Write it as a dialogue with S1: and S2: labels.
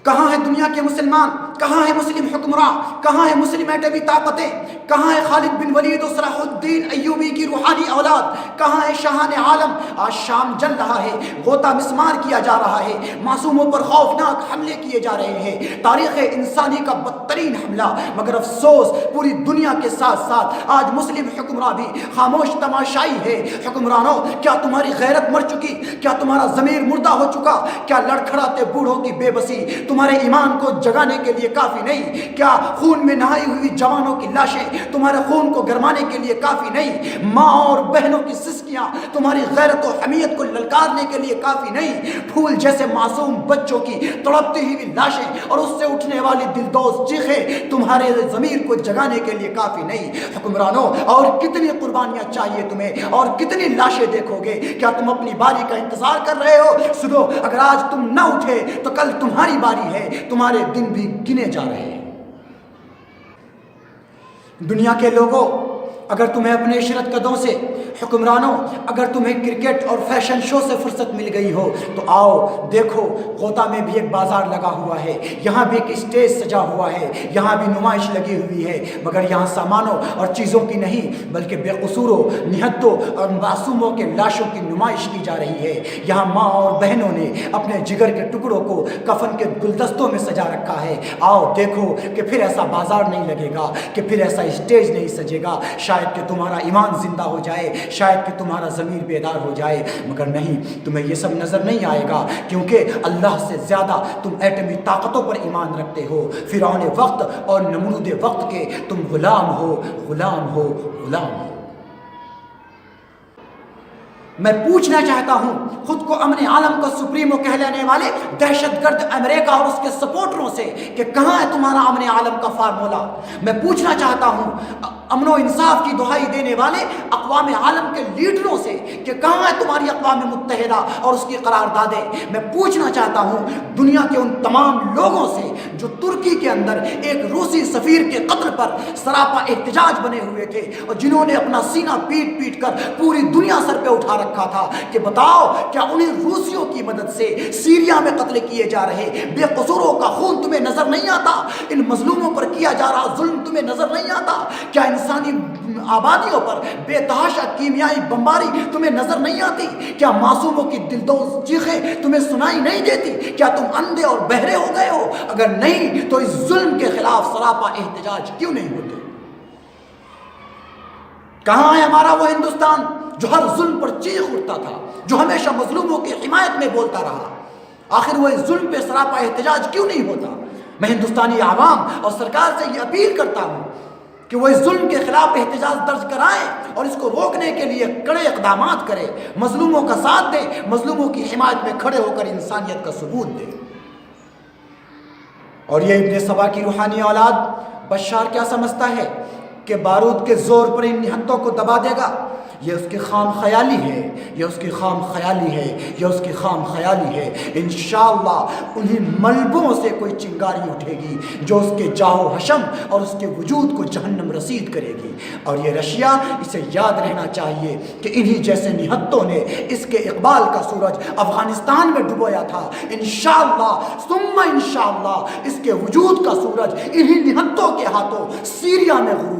S1: کہاں ہے دنیا کے مسلمان؟ کہاں ہے مسلم حکمراں؟ کہاں ہے مسلم ایٹمی طاقتیں؟ کہاں ہے خالد بن ولید و صلاح الدین ایوبی کی روحانی اولاد؟ کہاں ہے شاہان عالم؟ آج شام جل رہا ہے، غوطہ مسمار کیا جا رہا ہے، معصوموں پر خوفناک حملے کیے جا رہے ہیں، تاریخ انسانی کا بدترین حملہ۔ مگر افسوس پوری دنیا کے ساتھ ساتھ آج مسلم حکمراں بھی خاموش تماشائی ہے۔ حکمرانوں، کیا تمہاری غیرت مر چکی؟ کیا تمہارا ضمیر مردہ ہو چکا؟ کیا لڑکھڑاتے بوڑھوں کی بے بسی تمہارے ایمان کو جگانے کے لیے کافی نہیں؟ کیا خون میں نہائی ہوئی جوانوں کی لاشیں تمہارے خون کو گرمانے کے لیے کافی نہیں؟ ماں اور بہنوں کی سسکیاں تمہاری غیرت و حمیت کو للکارنے کے لیے کافی نہیں؟ پھول جیسے معصوم بچوں کی تڑپتی ہوئی لاشیں اور اس سے اٹھنے والی دلدوز چیخیں تمہارے ضمیر کو جگانے کے لیے کافی نہیں؟ حکمرانوں، اور کتنی قربانیاں چاہیے تمہیں؟ اور کتنی لاشیں دیکھو گے؟ کیا تم اپنی باری کا انتظار کر رہے ہو؟ سنو، اگر آج تم نہ اٹھے تو کل تمہاری باری ہے، تمہارے دن بھی گنے جا رہے ہیں۔ دنیا کے لوگوں، اگر تمہیں اپنے عشرت قدوں سے، حکمرانوں، اگر تمہیں کرکٹ اور فیشن شو سے فرصت مل گئی ہو تو آؤ دیکھو، غوطہ میں بھی ایک بازار لگا ہوا ہے، یہاں بھی ایک اسٹیج سجا ہوا ہے، یہاں بھی نمائش لگی ہوئی ہے، مگر یہاں سامانوں اور چیزوں کی نہیں بلکہ بے قصوروں، نہتوں اور معصوموں کے لاشوں کی نمائش کی جا رہی ہے۔ یہاں ماں اور بہنوں نے اپنے جگر کے ٹکڑوں کو کفن کے گلدستوں میں سجا رکھا ہے۔ آؤ دیکھو کہ پھر ایسا بازار نہیں لگے گا، کہ پھر ایسا اسٹیج نہیں سجے گا، شاید کہ تمہارا ایمان زندہ ہو جائے، شاید کہ تمہارا ضمیر بیدار ہو جائے، مگر نہیں، تمہیں یہ سب نظر نہیں آئے گا، کیونکہ اللہ سے زیادہ تم ایٹمی طاقتوں پر ایمان رکھتے ہو۔ فرعون وقت اور نمرود وقت کے تم غلام ہو، غلام ہو، غلام ہو۔ میں پوچھنا چاہتا ہوں خود کو امن عالم کا سپریمو کہہ لینے والے دہشت گرد امریکہ اور اس کے سپورٹروں سے کہ کہاں ہے تمہارا امن عالم کا فارمولہ؟ میں پوچھنا چاہتا ہوں امن و انصاف کی دہائی دینے والے اقوام عالم کے لیڈروں سے کہ کہاں ہے تمہاری اقوام متحدہ اور اس کی قراردادیں؟ میں پوچھنا چاہتا ہوں دنیا کے ان تمام لوگوں سے جو ترکی کے اندر ایک روسی سفیر کے قتل پر سراپا احتجاج بنے ہوئے تھے اور جنہوں نے اپنا سینہ پیٹ پیٹ کر پوری دنیا سر پہ اٹھا رکھا تھا، کہ بتاؤ کیا انہیں روسیوں کی مدد سے سیریا میں قتل کیے جا رہے بے قصوروں کا خون تمہیں نظر نہیں آتا؟ ان مظلوموں پر کیا جا رہا ظلم تمہیں نظر نہیں آتا؟ کیا انسانی آبادیوں پر بے تحاشا کیمیائی بمباری تمہیں نظر نہیں آتی؟ کیا معصوموں کی دلدوز چیخیں تمہیں سنائی نہیں دیتی؟ کیا تم اندھے اور بہرے ہو گئے ہو؟ اگر نہیں تو اس ظلم کے خلاف سراپا احتجاج کیوں نہیں ہوتے؟ کہاں ہے ہمارا وہ ہندوستان جو ہر ظلم پر چیخ اٹھتا تھا، جو ہمیشہ مظلوموں کی حمایت میں بولتا رہا؟ آخر وہ اس ظلم پہ سراپا احتجاج کیوں نہیں ہوتا؟ میں ہندوستانی عوام اور سرکار سے یہ اپیل کرتا ہوں کہ وہ اس ظلم کے خلاف احتجاج درج کرائیں اور اس کو روکنے کے لیے کڑے اقدامات کریں، مظلوموں کا ساتھ دیں، مظلوموں کی حمایت میں کھڑے ہو کر انسانیت کا ثبوت دیں۔ اور یہ ابن سبا کی روحانی اولاد بشار کیا سمجھتا ہے کہ بارود کے زور پر ان نہتوں کو دبا دے گا؟ یہ اس کی خام خیالی ہے، یہ اس کی خام خیالی ہے، یہ اس کی خام خیالی ہے۔ انشاءاللہ انہی ملبوں سے کوئی چنگاری اٹھے گی جو اس کے جاہ و حشم اور اس کے وجود کو جہنم رسید کرے گی۔ اور یہ رشیا اسے یاد رہنا چاہیے کہ انہی جیسے نہتوں نے اس کے اقبال کا سورج افغانستان میں ڈبویا تھا، انشاءاللہ ثم انشاءاللہ اس کے وجود کا سورج انہی نہتوں کے ہاتھوں سیریا میں غروب